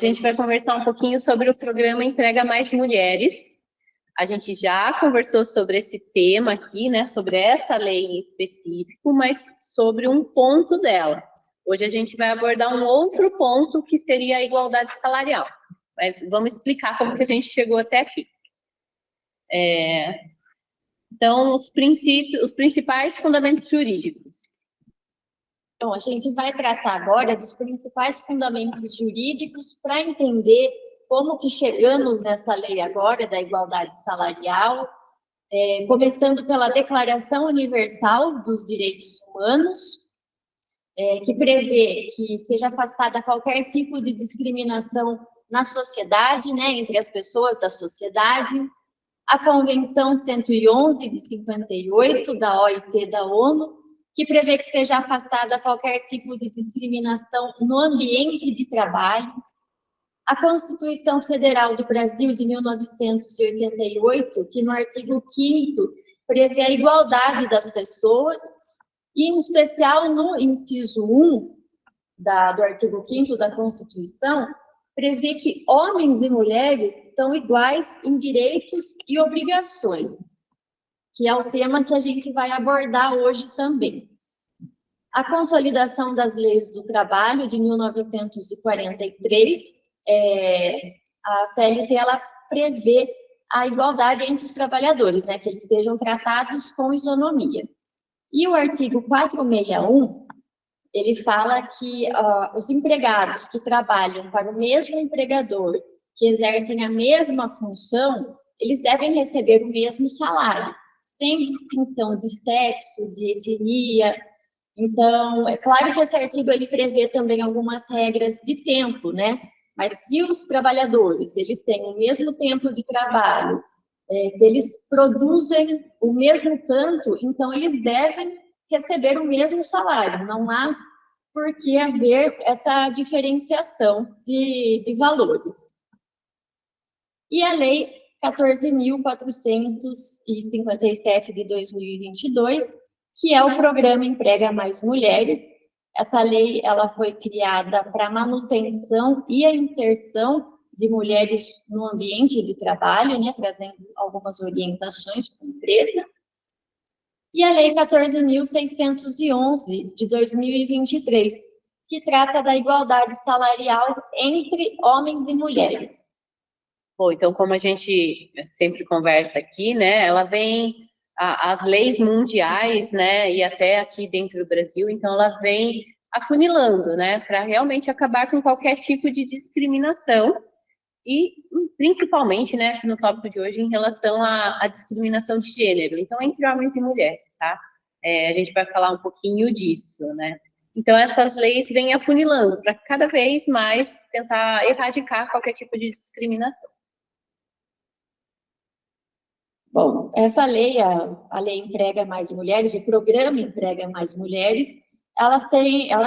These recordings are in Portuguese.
a gente vai conversar um pouquinho sobre o programa Emprega Mais Mulheres. A gente já conversou sobre esse tema aqui, né, sobre essa lei em específico, mas sobre um ponto dela. Hoje a gente vai abordar um outro ponto, que seria a igualdade salarial. Mas vamos explicar como que a gente chegou até aqui. Então, os principais fundamentos jurídicos. Então, a gente vai tratar agora dos principais fundamentos jurídicos para entender como que chegamos nessa lei agora da igualdade salarial, começando pela Declaração Universal dos Direitos Humanos, que prevê que seja afastada qualquer tipo de discriminação na sociedade, né, entre as pessoas da sociedade. A Convenção 111 de 58 da OIT da ONU, que prevê que seja afastada qualquer tipo de discriminação no ambiente de trabalho. A Constituição Federal do Brasil de 1988, que no artigo 5º prevê a igualdade das pessoas, e em especial no inciso 1 do artigo 5º da Constituição, prevê que homens e mulheres são iguais em direitos e obrigações, que é o tema que a gente vai abordar hoje também. A Consolidação das Leis do Trabalho, de 1943, a CLT, ela prevê a igualdade entre os trabalhadores, né, que eles sejam tratados com isonomia. E o artigo 461, ele fala que os empregados que trabalham para o mesmo empregador, que exercem a mesma função, eles devem receber o mesmo salário, sem distinção de sexo, de etnia. Então, é claro que esse artigo ele prevê também algumas regras de tempo, né? Mas se os trabalhadores, eles têm o mesmo tempo de trabalho, se eles produzem o mesmo tanto, então eles devem receber o mesmo salário. Não há por que haver essa diferenciação de valores. E a Lei 14.457 de 2022, que é o Programa Emprega Mais Mulheres. Essa lei ela foi criada para a manutenção e a inserção de mulheres no ambiente de trabalho, né, trazendo algumas orientações para a empresa. E a Lei 14.611 de 2023, que trata da igualdade salarial entre homens e mulheres. Bom, então, como a gente sempre conversa aqui, né, ela vem, as leis mundiais, né, e até aqui dentro do Brasil, então ela vem afunilando, né, para realmente acabar com qualquer tipo de discriminação, e principalmente, né, no tópico de hoje, em relação à discriminação de gênero, então, entre homens e mulheres, tá? A gente vai falar um pouquinho disso, né? Então, essas leis vêm afunilando para cada vez mais tentar erradicar qualquer tipo de discriminação. Bom, essa lei, a Lei Emprega Mais Mulheres, o Programa Emprega Mais Mulheres, ela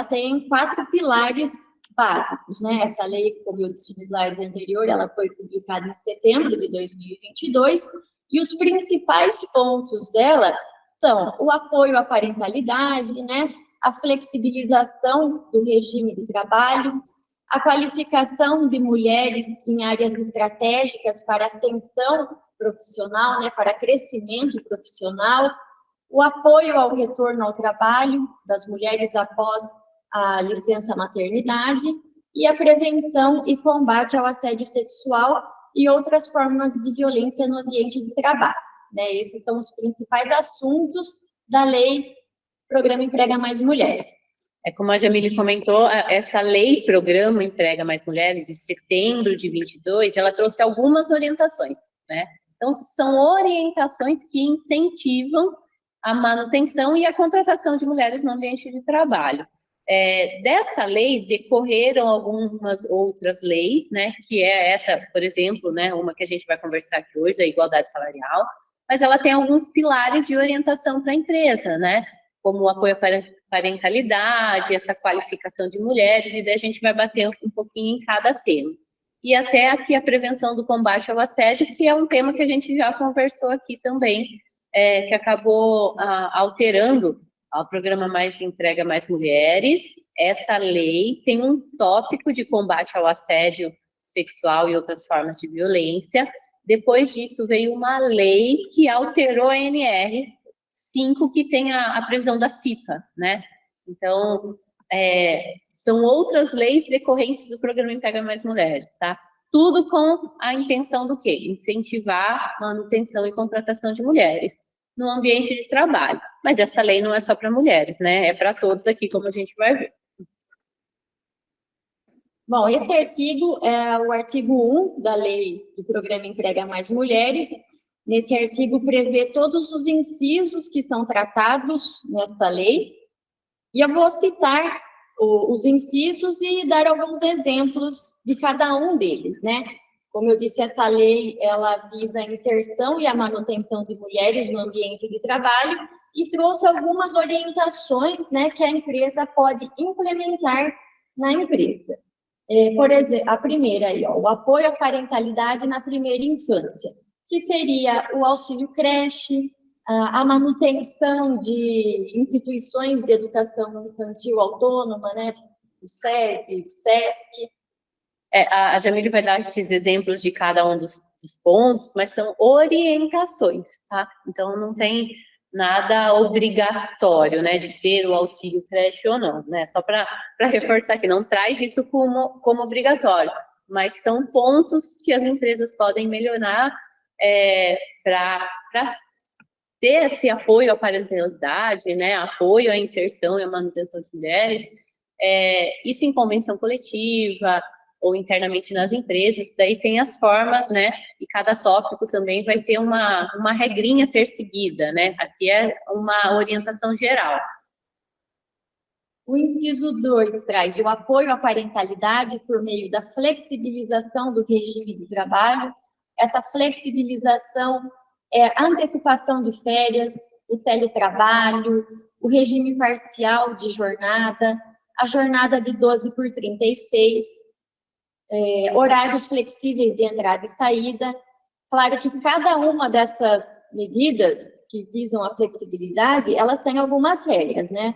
tem 4 pilares básicos, né? Essa lei, como eu disse no slide anterior, ela foi publicada em setembro de 2022, e os principais pontos dela são o apoio à parentalidade, né? A flexibilização do regime de trabalho, a qualificação de mulheres em áreas estratégicas para ascensão profissional, né, para crescimento profissional, o apoio ao retorno ao trabalho das mulheres após a licença maternidade e a prevenção e combate ao assédio sexual e outras formas de violência no ambiente de trabalho, né? Esses são os principais assuntos da Lei Programa Emprega Mais Mulheres. Como a Jamile comentou, essa lei Programa Emprega Mais Mulheres, em setembro de 22, ela trouxe algumas orientações, né? Então, são orientações que incentivam a manutenção e a contratação de mulheres no ambiente de trabalho. Dessa lei decorreram algumas outras leis, né? Que é essa, por exemplo, né? Uma que a gente vai conversar aqui hoje, a igualdade salarial, mas ela tem alguns pilares de orientação para a empresa, né? Como o apoio à parentalidade, essa qualificação de mulheres, e daí a gente vai bater um pouquinho em cada tema. E até aqui a prevenção do combate ao assédio, que é um tema que a gente já conversou aqui também, que acabou alterando O Programa Mais Emprega Mais Mulheres, essa lei tem um tópico de combate ao assédio sexual e outras formas de violência. Depois disso, veio uma lei que alterou a NR5, que tem a previsão da CIPA, né? Então, são outras leis decorrentes do Programa Emprega Mais Mulheres, tá? Tudo com a intenção do quê? Incentivar a manutenção e contratação de mulheres no ambiente de trabalho. Mas essa lei não é só para mulheres, né? É para todos aqui, como a gente vai ver. Bom, esse artigo é o artigo 1 da lei do Programa Emprega Mais Mulheres. Nesse artigo prevê todos os incisos que são tratados nesta lei. E eu vou citar os incisos e dar alguns exemplos de cada um deles, né? Como eu disse, essa lei, ela visa a inserção e a manutenção de mulheres no ambiente de trabalho e trouxe algumas orientações, né, que a empresa pode implementar na empresa. Por exemplo, a primeira aí, ó, o apoio à parentalidade na primeira infância, que seria o auxílio creche, a manutenção de instituições de educação infantil autônoma, né, o SESI, o SESC. A Jamile vai dar esses exemplos de cada um dos pontos, mas são orientações, tá? Então, não tem nada obrigatório, né, de ter o auxílio creche ou não, né? Só para reforçar que não traz isso como obrigatório, mas são pontos que as empresas podem melhorar para ter esse apoio à parentalidade, né, apoio à inserção e à manutenção de mulheres, isso em convenção coletiva ou internamente nas empresas, daí tem as formas, né, e cada tópico também vai ter uma regrinha a ser seguida, né, aqui é uma orientação geral. O inciso 2 traz o apoio à parentalidade por meio da flexibilização do regime de trabalho. Essa flexibilização é a antecipação de férias, o teletrabalho, o regime parcial de jornada, a jornada de 12 por 36, horários flexíveis de entrada e saída. Claro que cada uma dessas medidas que visam a flexibilidade, elas têm algumas regras, né?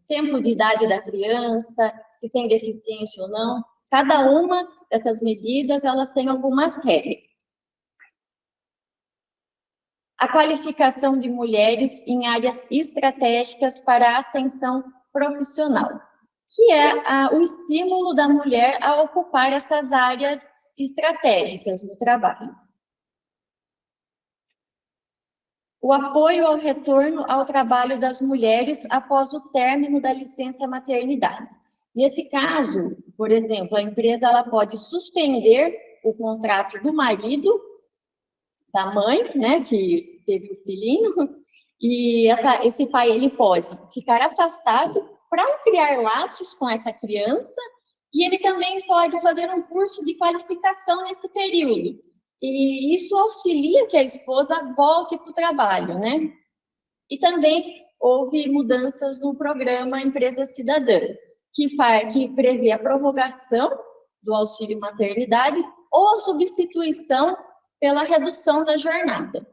Tempo de idade da criança, se tem deficiência ou não. Cada uma dessas medidas, elas têm algumas regras. A qualificação de mulheres em áreas estratégicas para a ascensão profissional, que é o estímulo da mulher a ocupar essas áreas estratégicas no trabalho. O apoio ao retorno ao trabalho das mulheres após o término da licença maternidade. Nesse caso, por exemplo, a empresa ela pode suspender o contrato do marido, da mãe, né, que teve o filhinho, e esse pai ele pode ficar afastado para criar laços com essa criança, e ele também pode fazer um curso de qualificação nesse período. E isso auxilia que a esposa volte para o trabalho, né? E também houve mudanças no programa Empresa Cidadã, que prevê a prorrogação do auxílio maternidade ou a substituição pela redução da jornada.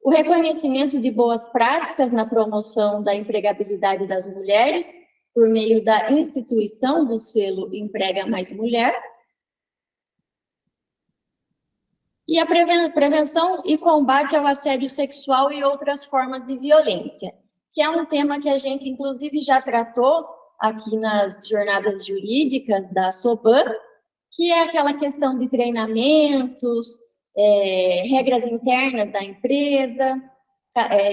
O reconhecimento de boas práticas na promoção da empregabilidade das mulheres por meio da instituição do selo Emprega Mais Mulher. E a prevenção e combate ao assédio sexual e outras formas de violência, que é um tema que a gente, inclusive, já tratou aqui nas jornadas jurídicas da SOBAN, que é aquela questão de treinamentos, regras internas da empresa,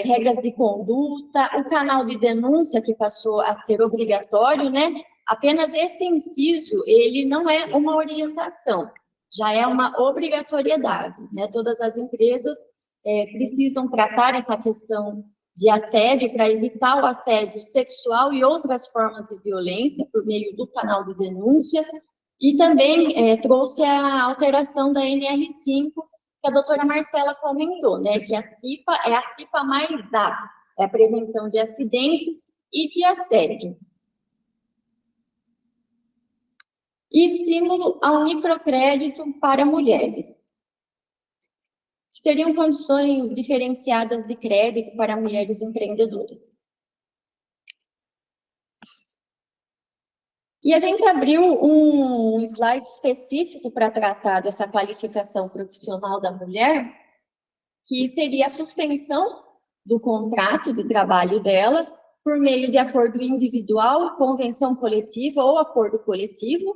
regras de conduta, o canal de denúncia que passou a ser obrigatório, né? Apenas esse inciso, ele não é uma orientação, já é uma obrigatoriedade, né? Todas as empresas precisam tratar essa questão de assédio para evitar o assédio sexual e outras formas de violência por meio do canal de denúncia, e também trouxe a alteração da NR5, que a doutora Marcela comentou, né? Que a CIPA é a CIPA mais A, é a prevenção de acidentes e de assédio. E estímulo ao microcrédito para mulheres. seriam condições diferenciadas de crédito para mulheres empreendedoras. E a gente abriu um slide específico para tratar dessa qualificação profissional da mulher, que seria a suspensão do contrato de trabalho dela por meio de acordo individual, convenção coletiva ou acordo coletivo.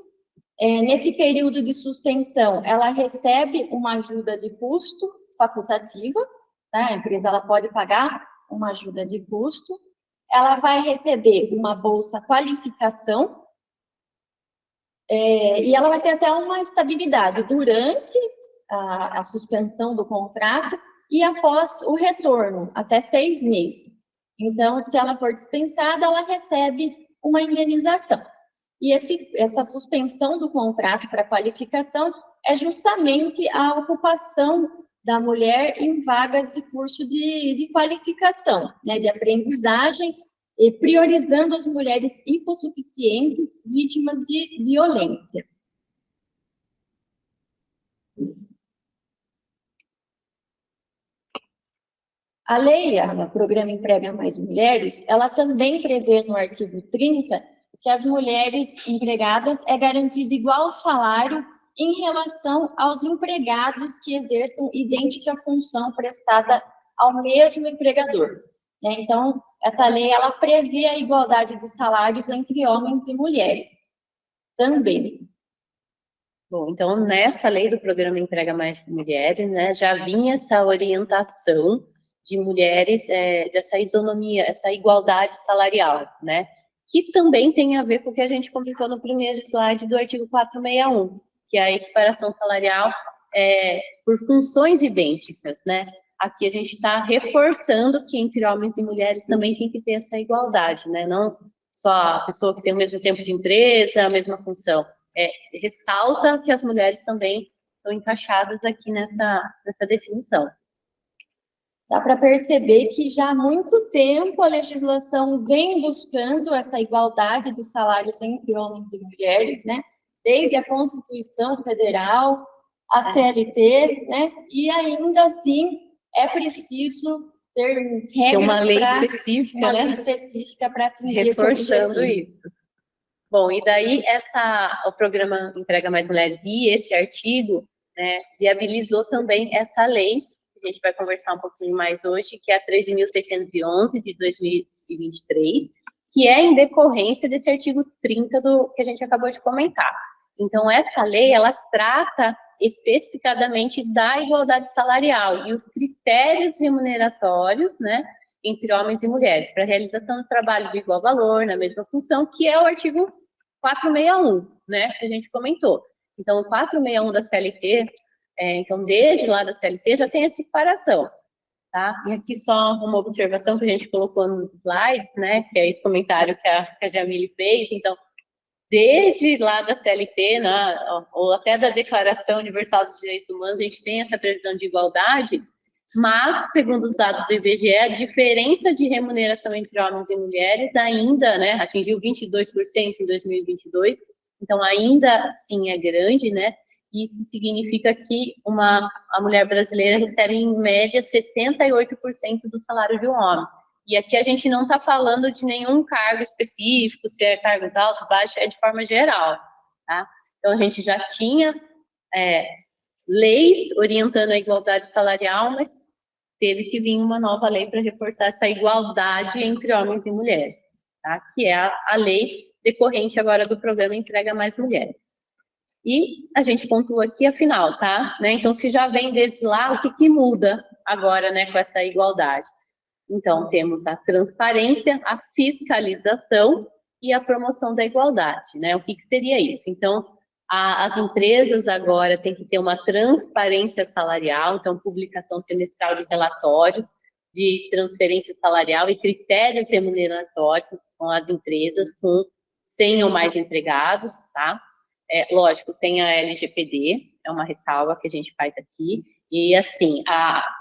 Nesse período de suspensão, ela recebe uma ajuda de custo facultativa, tá? A empresa ela pode pagar uma ajuda de custo, ela vai receber uma bolsa qualificação, e ela vai ter até uma estabilidade durante a suspensão do contrato e após o retorno, até 6 meses. Então, se ela for dispensada, ela recebe uma indenização. E essa suspensão do contrato para qualificação é justamente a ocupação da mulher em vagas de curso de qualificação, né, de aprendizagem, e priorizando as mulheres hipossuficientes vítimas de violência. A lei, o Programa Emprega Mais Mulheres, ela também prevê no artigo 30 que as mulheres empregadas é garantido igual salário em relação aos empregados que exerçam idêntica função prestada ao mesmo empregador. Então, essa lei, ela prevê a igualdade de salários entre homens e mulheres também. Bom, então, nessa lei do Programa Emprega Mais Mulheres, né, já vinha essa orientação de mulheres, dessa isonomia, essa igualdade salarial, né, que também tem a ver com o que a gente comentou no primeiro slide do artigo 461, que é a equiparação salarial por funções idênticas, né. Aqui a gente está reforçando que entre homens e mulheres também tem que ter essa igualdade, né, não só a pessoa que tem o mesmo tempo de empresa, a mesma função. Ressalta que as mulheres também estão encaixadas aqui nessa definição. Dá para perceber que já há muito tempo a legislação vem buscando essa igualdade de salários entre homens e mulheres, né? Desde a Constituição Federal, a CLT, né? E ainda assim é preciso ter regras, uma lei específica, para atingir esse objetivo. Isso. Bom, e daí o Programa Emprega Mais Mulheres e esse artigo, né, viabilizou também essa lei, que a gente vai conversar um pouquinho mais hoje, que é a 13.611 de 2023, que é em decorrência desse artigo 30 que a gente acabou de comentar. Então, essa lei, ela trata especificadamente da igualdade salarial e os critérios remuneratórios, né, entre homens e mulheres, para a realização do trabalho de igual valor, na mesma função, que é o artigo 461, né, que a gente comentou. Então, o 461 da CLT, então, desde lá da CLT, já tem essa equiparação, tá? E aqui só uma observação que a gente colocou nos slides, né, que é esse comentário que a Jamile fez. Então, desde lá da CLT, né, ou até da Declaração Universal dos Direitos Humanos, a gente tem essa previsão de igualdade, mas, segundo os dados do IBGE, a diferença de remuneração entre homens e mulheres ainda, né, atingiu 22% em 2022, então ainda sim é grande, né, isso significa que a mulher brasileira recebe, em média, 78% do salário de um homem. E aqui a gente não está falando de nenhum cargo específico, se é cargos altos, baixos, é de forma geral, tá? Então, a gente já tinha leis orientando a igualdade salarial, mas teve que vir uma nova lei para reforçar essa igualdade entre homens e mulheres, tá? Que é a lei decorrente agora do Programa Emprega Mais Mulheres. E a gente pontua aqui a final, tá? Né? Então, se já vem desde lá, o que muda agora, né, com essa igualdade? Então, temos a transparência, a fiscalização e a promoção da igualdade, né? O que seria isso? Então, as empresas agora têm que ter uma transparência salarial, então, publicação semestral de relatórios de transferência salarial e critérios remuneratórios com as empresas com 100 ou mais empregados, tá? Lógico, tem a LGPD, é uma ressalva que a gente faz aqui, e assim,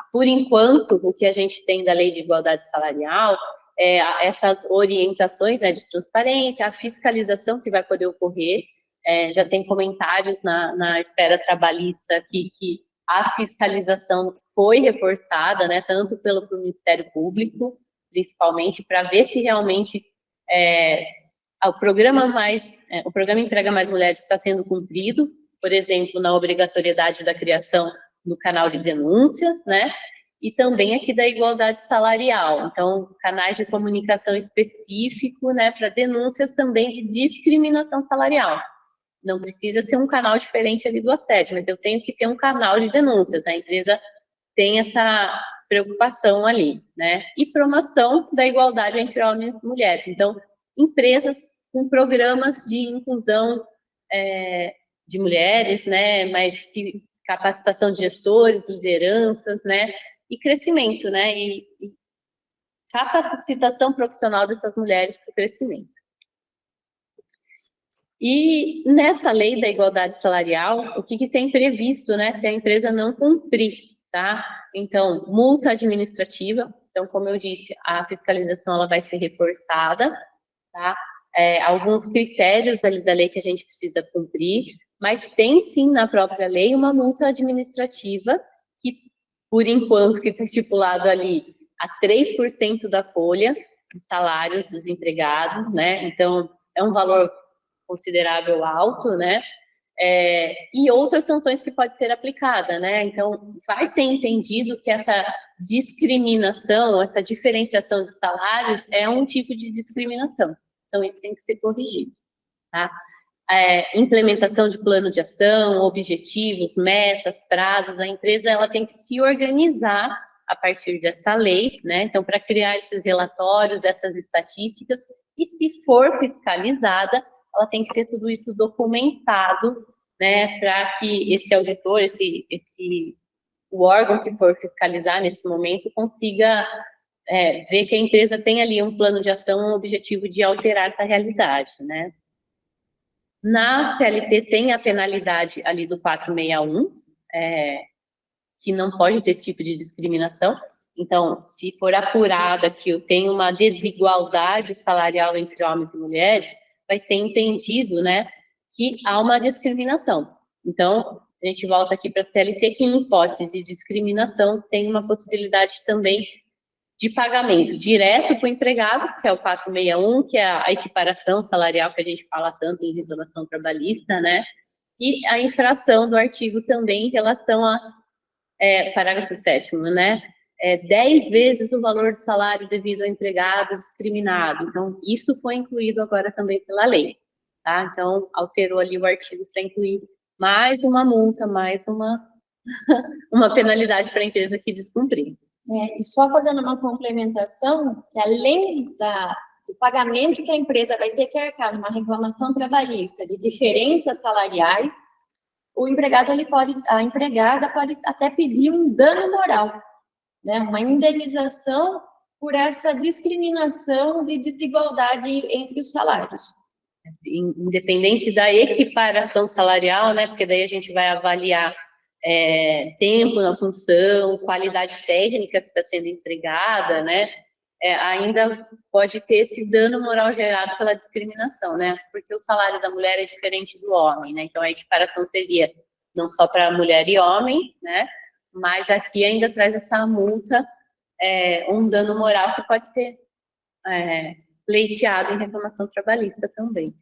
por enquanto, o que a gente tem da Lei de Igualdade Salarial é essas orientações, né, de transparência, a fiscalização que vai poder ocorrer, já tem comentários na esfera trabalhista que a fiscalização foi reforçada, né, tanto pelo Ministério Público, principalmente, para ver se realmente o programa Emprega Mais Mulheres está sendo cumprido, por exemplo, na obrigatoriedade da criação do canal de denúncias, né, e também aqui da igualdade salarial. Então, canais de comunicação específico, né, para denúncias também de discriminação salarial. Não precisa ser um canal diferente ali do assédio, mas eu tenho que ter um canal de denúncias. A empresa tem essa preocupação ali, né? E promoção da igualdade entre homens e mulheres. Então, empresas com programas de inclusão de mulheres, né? Mas capacitação de gestores, lideranças, né? E crescimento, né? E capacitação profissional dessas mulheres para o crescimento. E nessa lei da igualdade salarial, o que tem previsto, né, se a empresa não cumprir, tá? Então, multa administrativa. Então, como eu disse, a fiscalização ela vai ser reforçada, tá? Alguns critérios ali da lei que a gente precisa cumprir, mas tem sim na própria lei uma multa administrativa que, por enquanto, que está estipulado ali a 3% da folha de salários dos empregados, né? Então, é um valor considerável alto, né? E outras sanções que pode ser aplicada, né? Então, vai ser entendido que essa discriminação, essa diferenciação de salários é um tipo de discriminação. Então, isso tem que ser corrigido, tá? Implementação de plano de ação, objetivos, metas, prazos, a empresa ela tem que se organizar a partir dessa lei, né? Então, para criar esses relatórios, essas estatísticas, e se for fiscalizada, ela tem que ter tudo isso documentado, né, para que esse auditor, o órgão que for fiscalizar nesse momento, consiga ver que a empresa tem ali um plano de ação, um objetivo de alterar essa realidade, né. Na CLT tem a penalidade ali do 461, que não pode ter esse tipo de discriminação. Então, se for apurada que eu tenho uma desigualdade salarial entre homens e mulheres, vai ser entendido, né, que há uma discriminação. Então, a gente volta aqui para a CLT, que em hipótese de discriminação tem uma possibilidade também de pagamento direto para o empregado, que é o 461, que é a equiparação salarial que a gente fala tanto em reclamação trabalhista, né, e a infração do artigo também em relação a parágrafo 7º, né? 10 vezes o valor do salário devido ao empregado discriminado. Então, isso foi incluído agora também pela lei, tá? Então, alterou ali o artigo para incluir mais uma multa, mais uma penalidade para a empresa que descumprir. E só fazendo uma complementação, que além do pagamento que a empresa vai ter que arcar numa reclamação trabalhista de diferenças salariais, o empregado a empregada pode até pedir um dano moral, né? Uma indenização por essa discriminação de desigualdade entre os salários. Assim, independente da equiparação salarial, né? Porque daí a gente vai avaliar tempo na função, qualidade técnica que está sendo entregada, né? Ainda pode ter esse dano moral gerado pela discriminação, né? Porque o salário da mulher é diferente do homem, né? Então, a equiparação seria não só para mulher e homem, né? Mas aqui ainda traz essa multa, um dano moral que pode ser pleiteado em reclamação trabalhista também.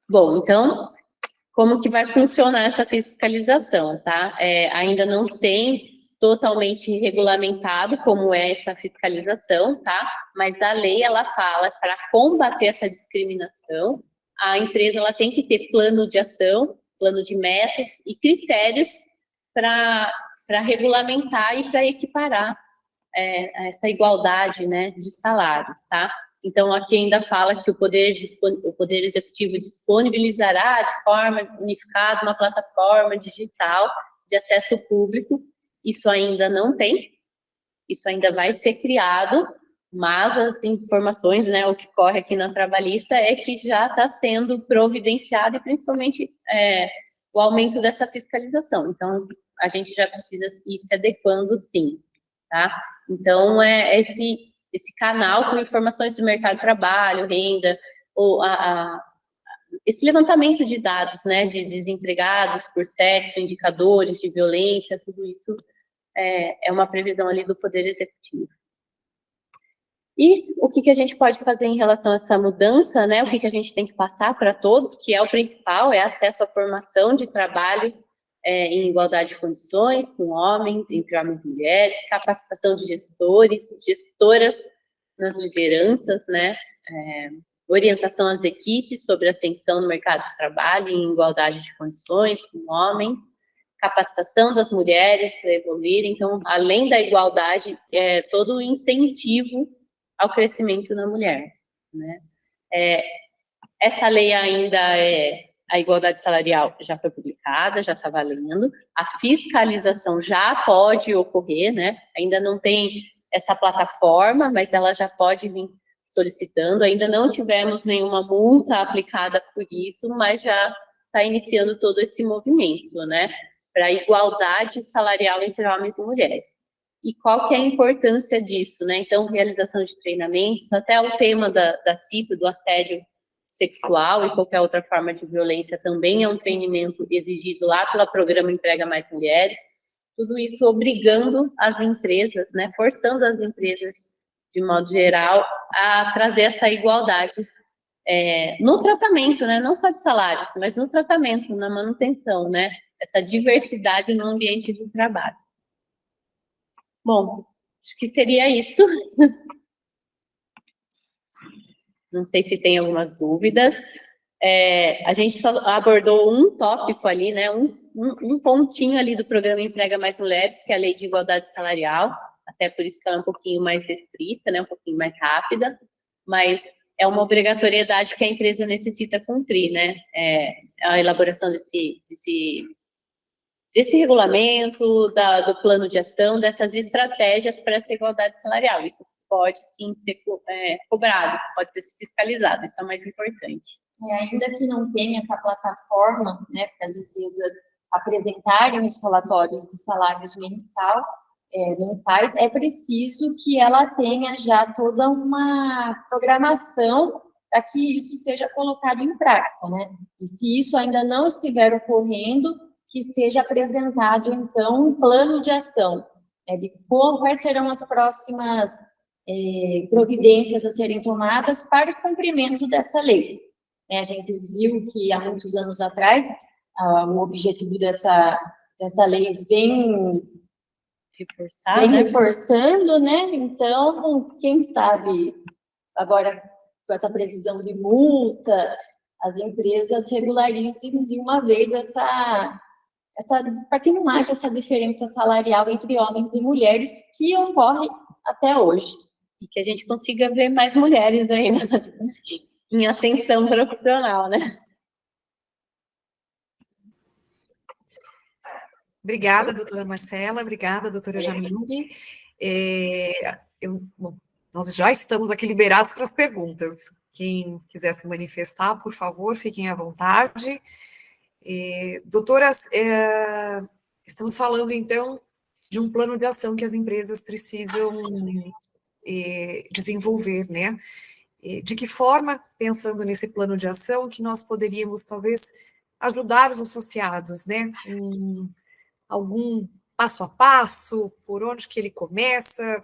Bom, então, como que vai funcionar essa fiscalização, tá? Ainda não tem totalmente regulamentado como é essa fiscalização, tá? Mas a lei, ela fala para combater essa discriminação, a empresa ela tem que ter plano de ação, plano de metas e critérios para regulamentar e para equiparar essa igualdade, né, de salários, tá? Então, aqui ainda fala que o Poder Executivo disponibilizará de forma unificada uma plataforma digital de acesso público. Isso ainda não tem, isso ainda vai ser criado, mas as informações, né, o que corre aqui na Trabalhista é que já está sendo providenciado e principalmente o aumento dessa fiscalização. Então, a gente já precisa ir se adequando, sim, tá? Então, esse canal com informações do mercado de trabalho, renda, ou esse levantamento de dados, né, de desempregados por sexo, indicadores de violência, tudo isso é uma previsão ali do Poder Executivo. E o que a gente pode fazer em relação a essa mudança, né? O que a gente tem que passar para todos, que é o principal, é acesso à formação de trabalho em igualdade de condições, com homens, entre homens e mulheres, capacitação de gestores, gestoras nas lideranças, né? Orientação às equipes sobre ascensão no mercado de trabalho em igualdade de condições com homens, capacitação das mulheres para evoluir. Então, além da igualdade, todo o incentivo ao crescimento da mulher, né? Essa lei ainda a igualdade salarial já foi publicada, já está valendo, a fiscalização já pode ocorrer, né? Ainda não tem essa plataforma, mas ela já pode vir solicitando, ainda não tivemos nenhuma multa aplicada por isso, mas já está iniciando todo esse movimento, né? Para a igualdade salarial entre homens e mulheres. E qual que é a importância disso, né? Então, realização de treinamentos, até o tema da CIP, do assédio sexual e qualquer outra forma de violência, também é um treinamento exigido lá pelo programa Emprega Mais Mulheres, tudo isso obrigando as empresas, né? Forçando as empresas, de modo geral, a trazer essa igualdade no tratamento, né? Não só de salários, mas no tratamento, na manutenção, né? Essa diversidade no ambiente de trabalho. Bom, acho que seria isso. Não sei se tem algumas dúvidas. A gente só abordou um tópico ali, né? Um pontinho ali do programa Emprega Mais Mulheres, que é a Lei de Igualdade Salarial, até por isso que ela é um pouquinho mais restrita, né? Um pouquinho mais rápida, mas é uma obrigatoriedade que a empresa necessita cumprir, né? A elaboração desse regulamento, do plano de ação, dessas estratégias para essa igualdade salarial. Isso pode sim ser cobrado, pode ser fiscalizado, isso é o mais importante. Ainda que não tenha essa plataforma, né, para as empresas apresentarem os relatórios de salários mensais, é preciso que ela tenha já toda uma programação para que isso seja colocado em prática, né? E se isso ainda não estiver ocorrendo, que seja apresentado, então, um plano de ação, né, de quais serão as próximas providências a serem tomadas para o cumprimento dessa lei. A gente viu que há muitos anos atrás, o objetivo dessa lei vem reforçando, né? Então, quem sabe, agora, com essa previsão de multa, as empresas regularizem de uma vez para que não haja essa diferença salarial entre homens e mulheres que ocorre até hoje. E que a gente consiga ver mais mulheres ainda em ascensão profissional, né? Obrigada, doutora Marcela, obrigada, doutora Jamile. Nós já estamos aqui liberados para as perguntas. Quem quiser se manifestar, por favor, fiquem à vontade. Doutoras, estamos falando, então, de um plano de ação que as empresas precisam desenvolver, né? De que forma, pensando nesse plano de ação, que nós poderíamos, talvez, ajudar os associados, né? Algum passo a passo, por onde que ele começa,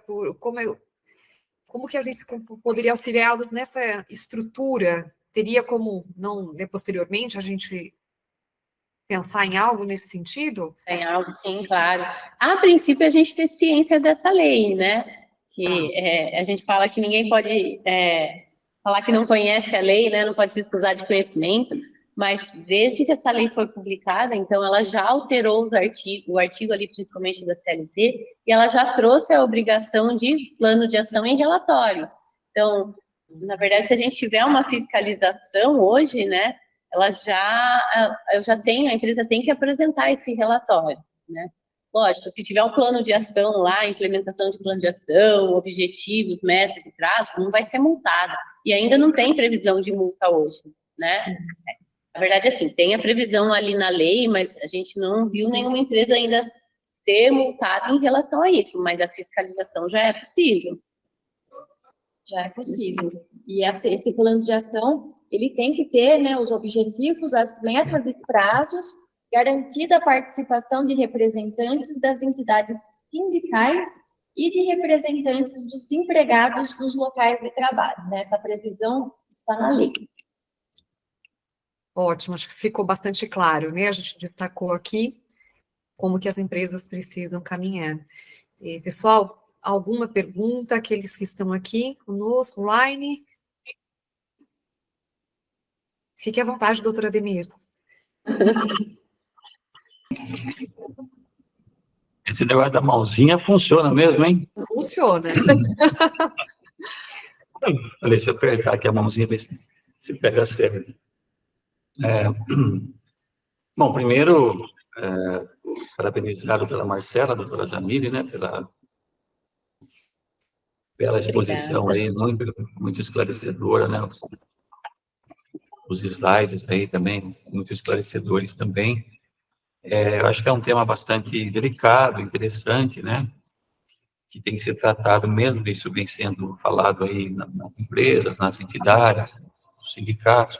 como que a gente poderia auxiliá-los nessa estrutura? Teria como, não, né, posteriormente, a gente pensar em algo nesse sentido? Em algo, sim, claro. A princípio, a gente tem ciência dessa lei, né? Que a gente fala que ninguém pode falar que não conhece a lei, né? Não pode se excusar de conhecimento, mas desde que essa lei foi publicada, então ela já alterou o artigo ali, principalmente da CLT, e ela já trouxe a obrigação de plano de ação em relatórios. Então, na verdade, se a gente tiver uma fiscalização hoje, né? A empresa tem que apresentar esse relatório, né? Lógico, se tiver um plano de ação lá, implementação de plano de ação, objetivos, metas e prazos, não vai ser multada. E ainda não tem previsão de multa hoje, né? Sim. Na verdade, assim, tem a previsão ali na lei, mas a gente não viu nenhuma empresa ainda ser multada em relação a isso, mas a fiscalização já é possível. Já é possível. E esse plano de ação, ele tem que ter, né, os objetivos, as metas e prazos, garantida a participação de representantes das entidades sindicais e de representantes dos empregados dos locais de trabalho, né? Essa previsão está na lei. Ótimo, acho que ficou bastante claro, né? A gente destacou aqui como que as empresas precisam caminhar. Pessoal, alguma pergunta, aqueles que estão aqui conosco, online? Fique à vontade, doutora Ademir. Esse negócio da mãozinha funciona mesmo, hein? Funciona. Deixa eu apertar aqui a mãozinha, ver se pega certo. Bom, primeiro, parabenizar a doutora Marcela, a doutora Jamile, né, pela exposição aí, muito esclarecedora, né, os slides aí também, muito esclarecedores também. Eu acho que é um tema bastante delicado, interessante, né, que tem que ser tratado mesmo, isso vem sendo falado aí nas empresas, nas entidades, nos sindicatos,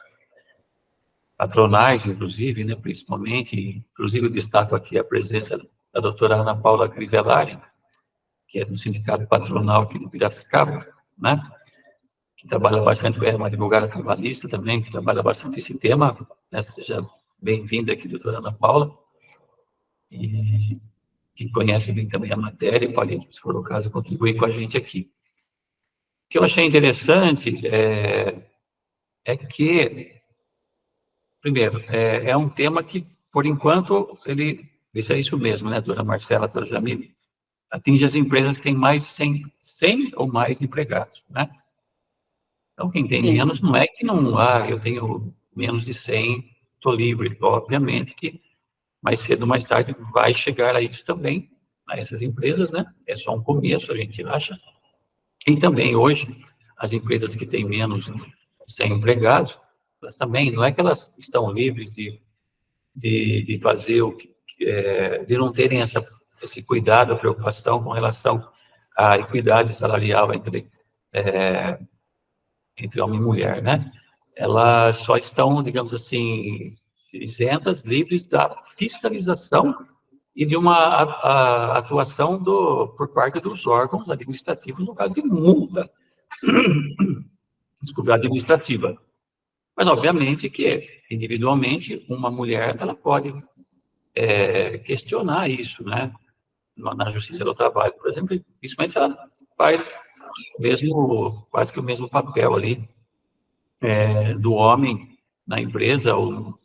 patronais, inclusive, né, principalmente, inclusive eu destaco aqui a presença da doutora Ana Paula Crivellari, que é do sindicato patronal aqui do Piracicaba, né, que trabalha bastante, é uma advogada trabalhista também, que trabalha bastante esse tema, né, seja bem-vinda aqui, doutora Ana Paula, e que conhece bem também a matéria e pode, se for o caso, contribuir com a gente aqui. O que eu achei interessante é que, primeiro, é um tema que, por enquanto, isso é isso mesmo, né, doutora Marcela, doutora Jamile, atinge as empresas que têm mais de 100 ou mais empregados, né? Então, quem tem menos, não é que não, eu tenho menos de 100, estou livre. Obviamente que mais cedo ou mais tarde vai chegar a isso também, a essas empresas, né? É só um começo, a gente acha. E também, hoje, as empresas que têm menos de 100 empregados, elas também, não é que elas estão livres de fazer de não terem esse cuidado, a preocupação com relação à equidade salarial entre homem e mulher, né? Elas só estão, digamos assim, isentas, livres da fiscalização e de uma atuação por parte dos órgãos administrativos no caso de multa, desculpa, administrativa. Mas, obviamente, que individualmente, uma mulher, ela pode questionar isso, né? Na Justiça do Trabalho, por exemplo, principalmente se ela faz quase que o mesmo papel ali do homem na empresa, ou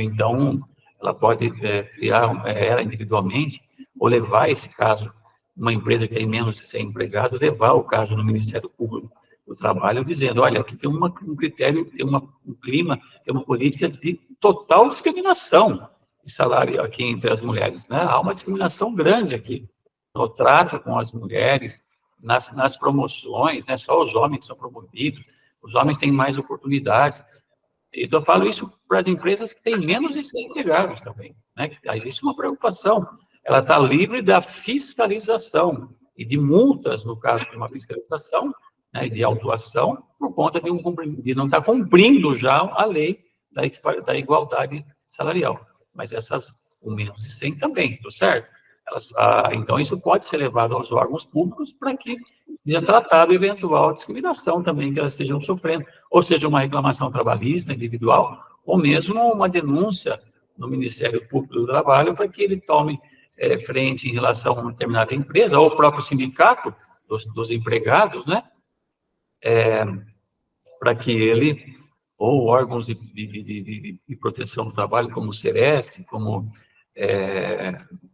então ela pode criar ela individualmente, ou levar esse caso, uma empresa que tem menos de 100 empregados, levar o caso no Ministério Público do Trabalho, dizendo, olha, aqui tem um critério, tem um clima, tem uma política de total discriminação de salário aqui entre as mulheres, né? Há uma discriminação grande aqui no trato com as mulheres, nas promoções, né? Só os homens são promovidos, os homens têm mais oportunidades. Então, eu falo isso para as empresas que têm menos de 100 empregados também, né? Existe uma preocupação, ela está livre da fiscalização e de multas, no caso de uma fiscalização, né, de autuação, por conta de não estar cumprindo já a lei da igualdade salarial. Mas essas, com menos de 100 também, estou certo? Então, isso pode ser levado aos órgãos públicos para que seja tratado eventual discriminação também que elas estejam sofrendo, ou seja, uma reclamação trabalhista individual, ou mesmo uma denúncia no Ministério Público do Trabalho para que ele tome frente em relação a uma determinada empresa, ou o próprio sindicato dos empregados, né? Para que ele, ou órgãos de proteção do trabalho, como o Sereste, como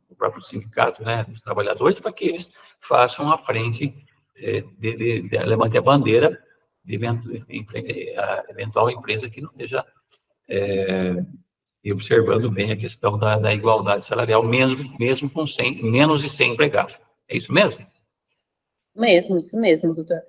o próprio sindicato, né, dos trabalhadores, para que eles façam a frente, levantem a bandeira em frente à eventual empresa que não esteja observando bem a questão da igualdade salarial, mesmo com menos de 100 empregados. É isso mesmo? Isso mesmo, doutor.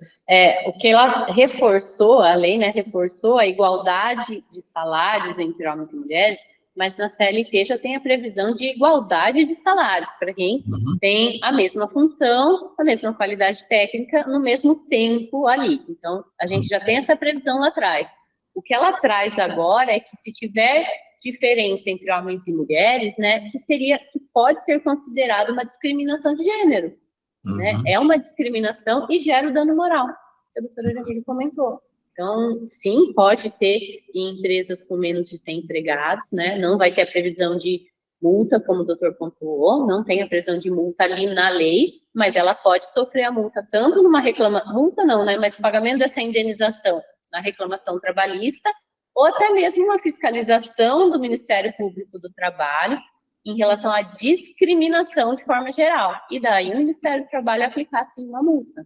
O que ela reforçou, a lei, né, reforçou a igualdade de salários entre homens e mulheres, mas na CLT já tem a previsão de igualdade de salários para quem tem a mesma função, a mesma qualidade técnica, no mesmo tempo ali. Então, a gente já tem essa previsão lá atrás. O que ela traz agora é que se tiver diferença entre homens e mulheres, né, que pode ser considerado uma discriminação de gênero, né? É uma discriminação e gera o dano moral, que a doutora Jamile comentou. Então, sim, pode ter em empresas com menos de 100 empregados, né? Não vai ter a previsão de multa, como o doutor pontuou, não tem a previsão de multa ali na lei, mas ela pode sofrer a multa tanto numa reclamação, multa não, né? Mas o pagamento dessa indenização na reclamação trabalhista, ou até mesmo uma fiscalização do Ministério Público do Trabalho em relação à discriminação de forma geral. E daí o Ministério do Trabalho aplicar, sim, uma multa,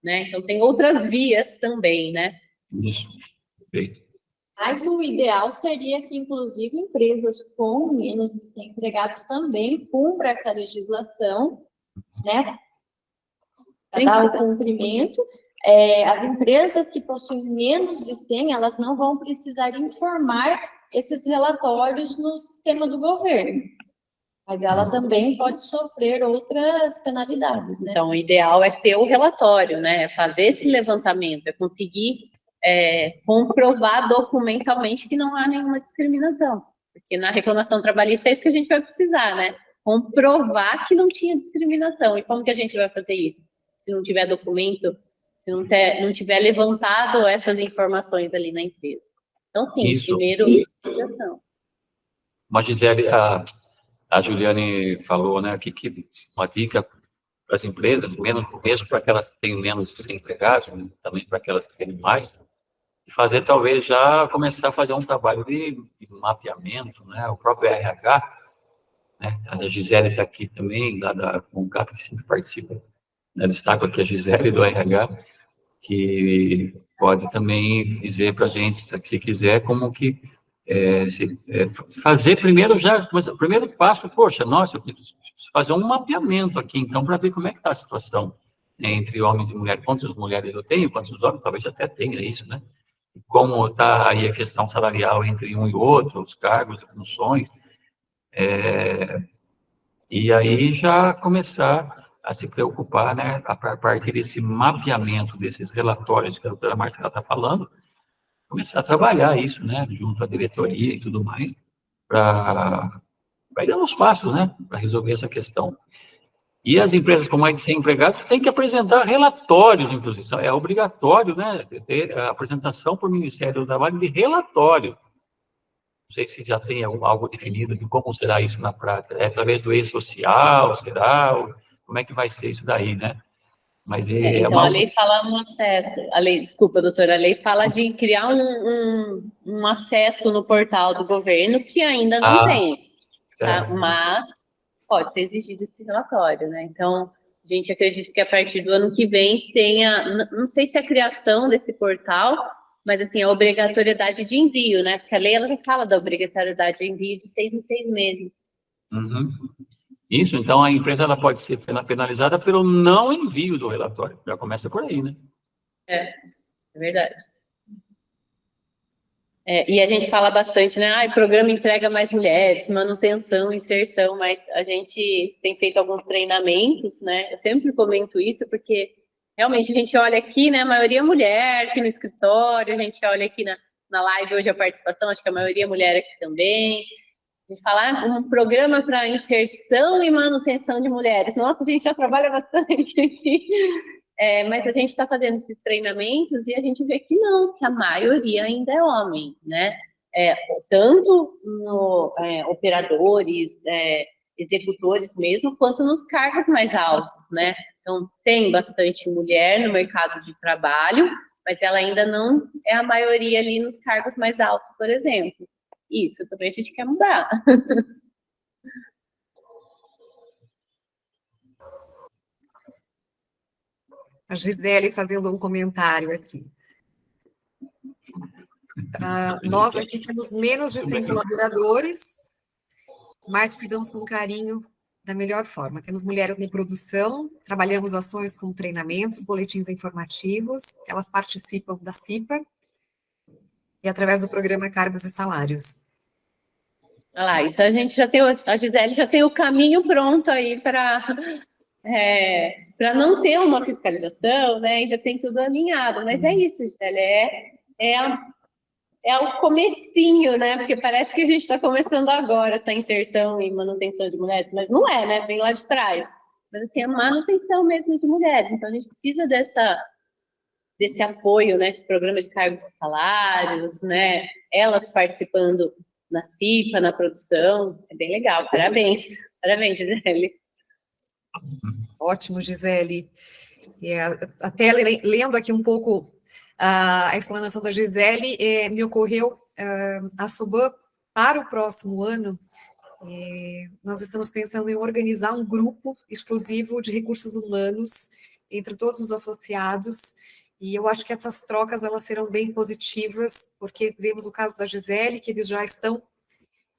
né? Então, tem outras vias também, né? Isso, perfeito. Mas o ideal seria que, inclusive, empresas com menos de 100 empregados também cumpram essa legislação, né? Para dar o cumprimento. As empresas que possuem menos de 100, elas não vão precisar informar esses relatórios no sistema do governo. Mas ela também pode sofrer outras penalidades, né? Então, o ideal é ter o relatório, né? É fazer esse levantamento, é conseguir comprovar documentalmente que não há nenhuma discriminação. Porque na reclamação trabalhista é isso que a gente vai precisar, né? Comprovar que não tinha discriminação. E como que a gente vai fazer isso? Se não tiver documento, se não tiver levantado essas informações ali na empresa. Então, sim, Isso. primeiro, ação. Mas, Gisele, a Juliane falou, né, que uma dica para as empresas, mesmo para aquelas que têm menos de 100 empregados, né, também para aquelas que têm mais, fazer, talvez, já começar a fazer um trabalho de mapeamento, né, o próprio RH, né, a Gisele está aqui também, lá da CONCAP, que sempre participa, né, destaco aqui a Gisele do RH, que pode também dizer para a gente, se quiser, como que fazer primeiro já, o primeiro passo, poxa, nossa, eu preciso fazer um mapeamento aqui, então, para ver como é que está a situação, né, entre homens e mulheres, quantas mulheres eu tenho, quantos homens, talvez até tenha isso, né? Como está aí a questão salarial entre um e outro, os cargos, as funções, e aí já começar a se preocupar, né, a partir desse mapeamento, desses relatórios que a doutora Marcela está falando, começar a trabalhar isso, né, junto à diretoria e tudo mais, para ir dando os passos, né, para resolver essa questão. E as empresas com mais de 100 empregados têm que apresentar relatórios, inclusive, é obrigatório, né, ter a apresentação para o Ministério do Trabalho de relatório. Não sei se já tem algo definido de como será isso na prática. É através do e-social, será? Como é que vai ser isso daí, né? Mas então, a lei fala um acesso, desculpa, doutora, a lei fala de criar um acesso no portal do governo que ainda não tem, tá? Mas pode ser exigido esse relatório, né? Então, a gente acredita que a partir do ano que vem tenha, não sei se a criação desse portal, mas assim, a obrigatoriedade de envio, né? Porque a lei ela já fala da obrigatoriedade de envio de 6 em 6 meses. Uhum. Isso, então a empresa ela pode ser penalizada pelo não envio do relatório. Já começa por aí, né? É verdade. E a gente fala bastante, né? O programa emprega mais mulheres, manutenção, inserção, mas a gente tem feito alguns treinamentos, né? Eu sempre comento isso, porque realmente a gente olha aqui, né? A maioria é mulher aqui no escritório, a gente olha aqui na live hoje a participação, acho que a maioria é mulher aqui também. A gente fala um programa para inserção e manutenção de mulheres. Nossa, a gente já trabalha bastante aqui. Mas a gente está fazendo esses treinamentos e a gente vê que não, que a maioria ainda é homem, né? Tanto no operadores, executores mesmo, quanto nos cargos mais altos, né? Então, tem bastante mulher no mercado de trabalho, mas ela ainda não é a maioria ali nos cargos mais altos, por exemplo. Isso também a gente quer mudar. A Gisele fazendo um comentário aqui. Nós aqui temos menos de 100 colaboradores, mas cuidamos com carinho da melhor forma. Temos mulheres na produção, trabalhamos ações como treinamentos, boletins informativos, elas participam da CIPA e através do programa Cargos e Salários. Olha lá, isso a gente já tem, a Gisele já tem o caminho pronto aí para não ter uma fiscalização, né? E já tem tudo alinhado. Mas é isso, Gisele, é o comecinho, né? Porque parece que a gente está começando agora essa inserção e manutenção de mulheres, mas não é, né? Vem lá de trás. Mas assim, a manutenção mesmo de mulheres. Então a gente precisa desse apoio, né? Esse programa de cargos e salários, né? Elas participando na CIPA, na produção. É bem legal. Parabéns. Parabéns, Gisele. Ótimo, Gisele. Até lendo aqui um pouco a explanação da Gisele, me ocorreu a SUBAM para o próximo ano. Nós estamos pensando em organizar um grupo exclusivo de recursos humanos entre todos os associados, e eu acho que essas trocas elas serão bem positivas, porque vemos o caso da Gisele, que eles já estão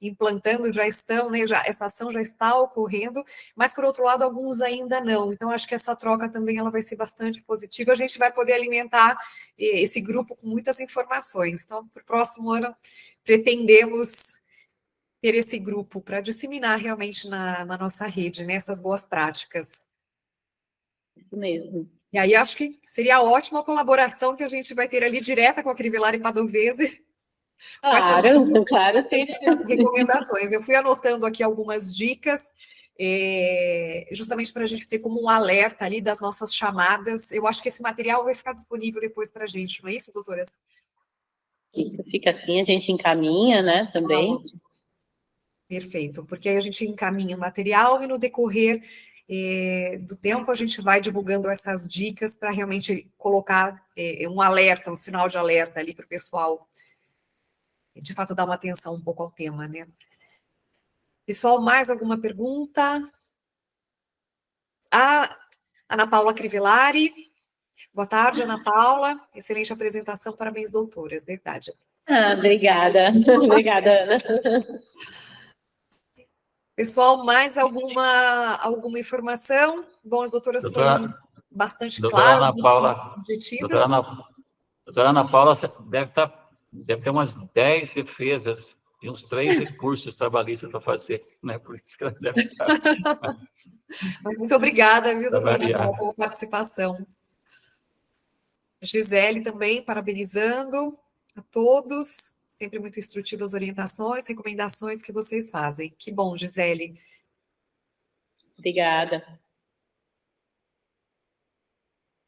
implantando, já estão, né, essa ação já está ocorrendo, mas, por outro lado, alguns ainda não. Então, acho que essa troca também ela vai ser bastante positiva, a gente vai poder alimentar esse grupo com muitas informações. Então, para o próximo ano, pretendemos ter esse grupo para disseminar realmente na nossa rede, né, essas boas práticas. Isso mesmo. E aí, acho que seria ótima a colaboração que a gente vai ter ali direta com a Crivellari Padovese. Claro, sim. As recomendações. Eu fui anotando aqui algumas dicas, justamente para a gente ter como um alerta ali das nossas chamadas. Eu acho que esse material vai ficar disponível depois para a gente, não é isso, doutoras? Fica assim, a gente encaminha, né, também. Ótimo. Perfeito, porque aí a gente encaminha o material e no decorrer do tempo a gente vai divulgando essas dicas para realmente colocar um alerta, um sinal de alerta ali para o pessoal, de fato dar uma atenção um pouco ao tema, né? Pessoal, mais alguma pergunta? Ana Paula Crivellari. Boa tarde, Ana Paula. Excelente apresentação, parabéns, doutoras, verdade. Obrigada. Obrigada, Ana. Pessoal, mais alguma informação? Bom, as doutoras foram bastante claras, Ana Paula, objetivas. Doutora Ana Paula deve ter umas 10 defesas e uns 3 recursos trabalhistas para fazer, né? Por isso que ela deve estar. Muito obrigada, viu, doutora Ana Paula, pela participação. Gisele também, parabenizando a todos. Sempre muito instrutivas as orientações, recomendações que vocês fazem. Que bom, Gisele. Obrigada.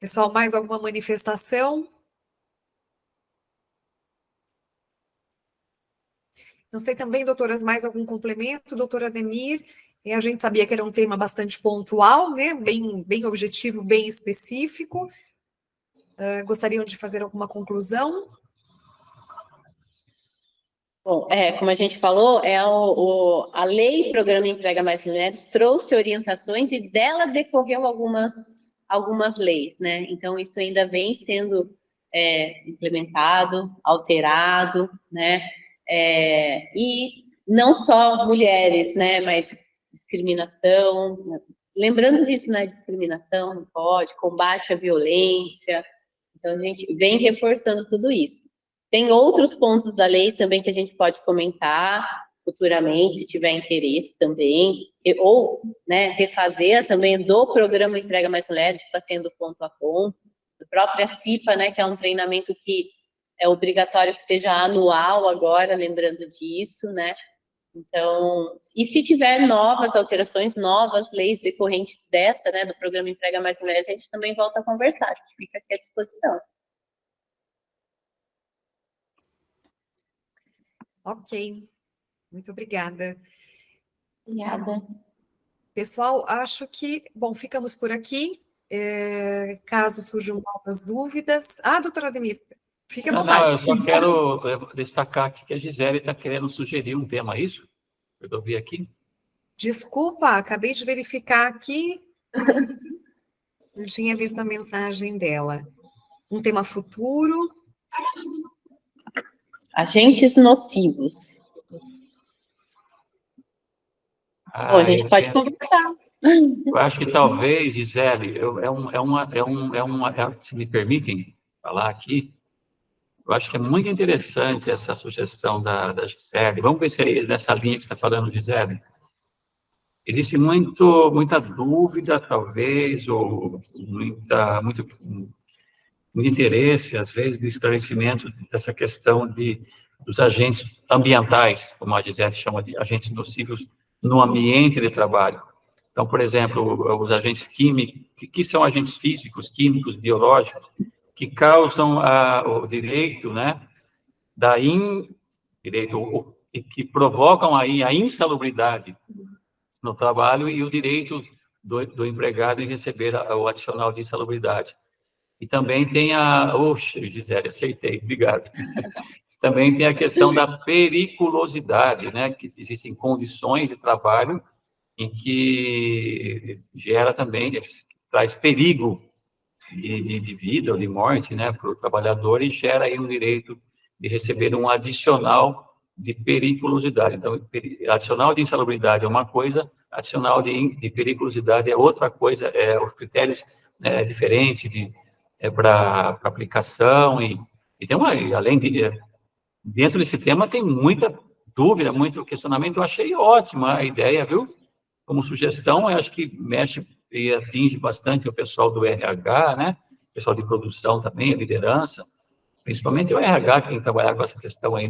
Pessoal, mais alguma manifestação? Não sei também, doutoras, mais algum complemento? Doutora Ademir, a gente sabia que era um tema bastante pontual, né? Bem objetivo, bem específico. Gostariam de fazer alguma conclusão? Bom, como a gente falou, a Lei Programa Emprega Mais Mulheres trouxe orientações e dela decorreu algumas leis, né? Então, isso ainda vem sendo implementado, alterado, né? E não só mulheres, né? Mas discriminação, lembrando disso, né? Discriminação não pode, combate à violência. Então, a gente vem reforçando tudo isso. Tem outros pontos da lei também que a gente pode comentar futuramente, se tiver interesse também, ou, né, refazer também do programa Emprega Mais Mulheres, que está tendo ponto a ponto, a própria CIPA, né, que é um treinamento que é obrigatório que seja anual agora, lembrando disso, né. Então, e se tiver novas alterações, novas leis decorrentes dessa, né, do programa Emprega Mais Mulheres, a gente também volta a conversar, a gente fica aqui à disposição. Ok, muito obrigada. Obrigada. Pessoal, acho que, bom, ficamos por aqui. Caso surjam novas dúvidas. Doutora Ademir, fique à vontade. Não, eu só quero destacar aqui que a Gisele está querendo sugerir um tema, isso? Eu vi aqui. Desculpa, acabei de verificar aqui. Não tinha visto a mensagem dela. Um tema futuro. Agentes nocivos. Bom, a gente pode conversar. Eu acho que talvez, Gisele, se me permitem falar aqui, Eu acho que é muito interessante essa sugestão da Gisele. Vamos ver se é nessa linha que você está falando, Gisele. Existe muita dúvida, talvez, ou muito interesse, às vezes, no esclarecimento dessa questão dos agentes ambientais, como a Gisele chama de agentes nocivos no ambiente de trabalho. Então, por exemplo, os agentes químicos, que são agentes físicos, químicos, biológicos, que causam o direito, né, que provocam aí a insalubridade no trabalho e o direito do empregado em receber o adicional de insalubridade. E também tem Oxe, Gisele, acertei, obrigado. Também tem a questão da periculosidade, né? Que existem condições de trabalho em que gera também, traz perigo de vida ou de morte, né? Para o trabalhador e gera aí um direito de receber um adicional de periculosidade. Então, adicional de insalubridade é uma coisa, adicional de periculosidade é outra coisa, os critérios diferentes para aplicação e tem além dentro desse tema tem muita dúvida, muito questionamento. Eu achei ótima a ideia, viu? Como sugestão, eu acho que mexe e atinge bastante o pessoal do RH, né? O pessoal de produção também, a liderança, principalmente o RH que tem que trabalhar com essa questão aí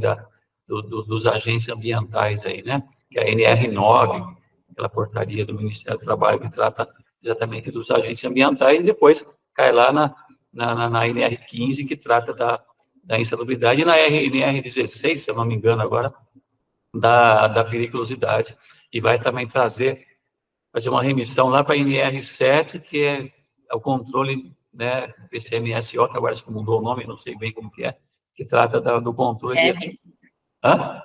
dos agentes ambientais aí, né? Que é a NR9, aquela portaria do Ministério do Trabalho que trata exatamente dos agentes ambientais e depois cai lá na NR15, que trata da insalubridade, e na NR16, se eu não me engano agora, da periculosidade, e vai também fazer uma remissão lá para a NR7, que é o controle, né, PCMSO, que agora mudou o nome, não sei bem como que trata do controle de... Hã?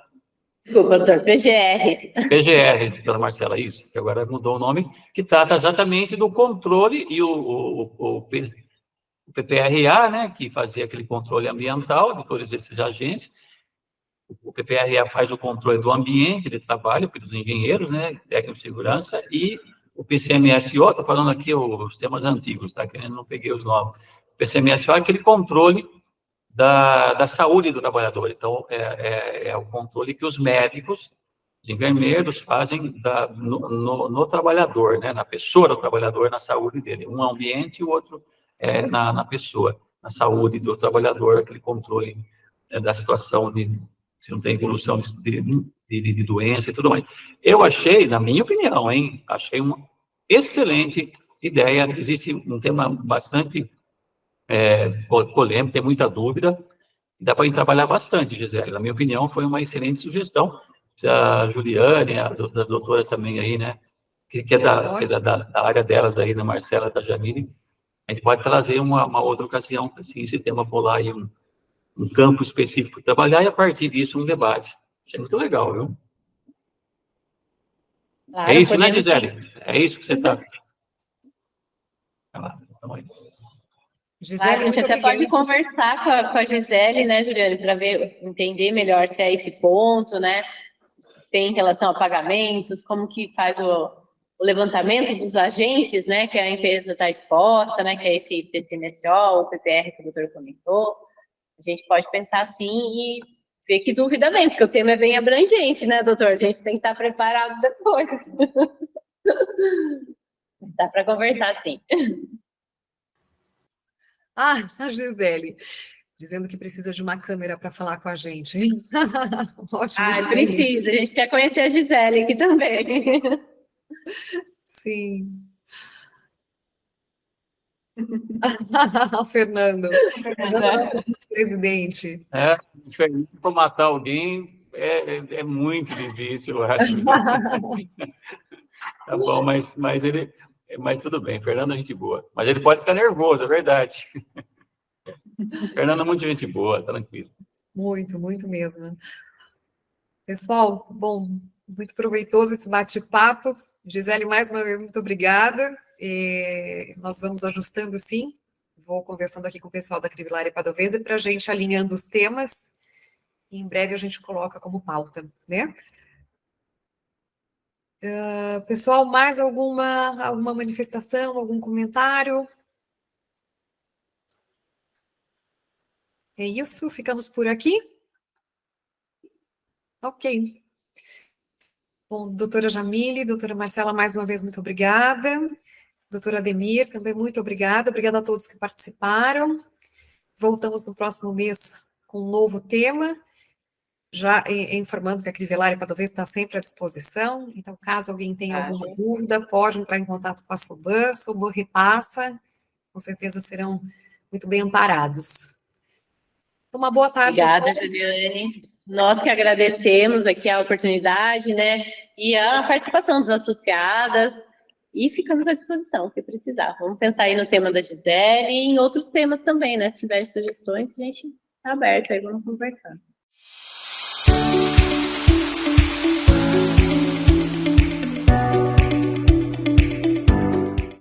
Desculpa, doutor, PGR. PGR, doutora Marcela, isso, que agora mudou o nome, que trata exatamente do controle e o PPRA, né, que fazia aquele controle ambiental de todos esses agentes. O PPRA faz o controle do ambiente de trabalho dos engenheiros, né, técnico de segurança, e o PCMSO, estou falando aqui os temas antigos, tá, que eu não peguei os nomes. O PCMSO é aquele controle da saúde do trabalhador. Então, é o controle que os médicos, os enfermeiros fazem no trabalhador, né, na pessoa do trabalhador, na saúde dele. Um ambiente e o outro na pessoa, na saúde do trabalhador, aquele controle da situação se não tem evolução de doença e tudo mais. Eu achei, na minha opinião, achei uma excelente ideia. Existe um tema bastante polêmico, tem muita dúvida, dá para trabalhar bastante, Gisele. Na minha opinião, foi uma excelente sugestão. A Juliane, as doutoras também aí, né, que é da área delas aí, da Marcela, da Jamile, a gente pode trazer uma outra ocasião, assim, esse tema polar aí, um campo específico para trabalhar, e a partir disso um debate. Achei muito legal, viu? Claro, É isso, né, Gisele? É isso que você está... Então, A gente até pode conversar com a Gisele, né, Juliane, para entender melhor se é esse ponto, né? Se tem relação a pagamentos, como que faz o levantamento dos agentes, né, que a empresa está exposta, né, que é esse PCMSO, o PPR que o doutor comentou. A gente pode pensar assim e ver que dúvida vem, porque o tema é bem abrangente, né, doutor? A gente tem que estar preparado depois. Dá para conversar, sim. Ah, a Gisele, dizendo que precisa de uma câmera para falar com a gente. Ótimo, Precisa. A gente quer conhecer a Gisele aqui também. Sim. O Fernando, nosso presidente. Diferente para matar alguém é muito difícil, eu acho. Tá bom, mas tudo bem, Fernando é gente boa. Mas ele pode ficar nervoso, é verdade. Fernando é muito gente boa, tranquilo. Muito, muito mesmo. Pessoal, bom, muito proveitoso esse bate-papo. Gisele, mais uma vez, muito obrigada. Nós vamos ajustando, sim. Vou conversando aqui com o pessoal da Crivillari Padovese para a gente alinhando os temas. E em breve a gente coloca como pauta, né? Pessoal, mais alguma manifestação, algum comentário? É isso, ficamos por aqui? Ok. Bom, doutora Jamile, doutora Marcela, mais uma vez, muito obrigada. Doutora Ademir, também muito obrigada. Obrigada a todos que participaram. Voltamos no próximo mês com um novo tema, já informando que a Crivellari Padovese está sempre à disposição. Então, caso alguém tenha alguma dúvida, pode entrar em contato com a Soban repassa, com certeza serão muito bem amparados. Uma boa tarde. Obrigada, Juliane. Nós que agradecemos aqui a oportunidade, né, e a participação das associadas, e ficamos à disposição, o que precisar. Vamos pensar aí no tema da Gisele e em outros temas também, né, se tiver sugestões, a gente está aberto aí, vamos conversar.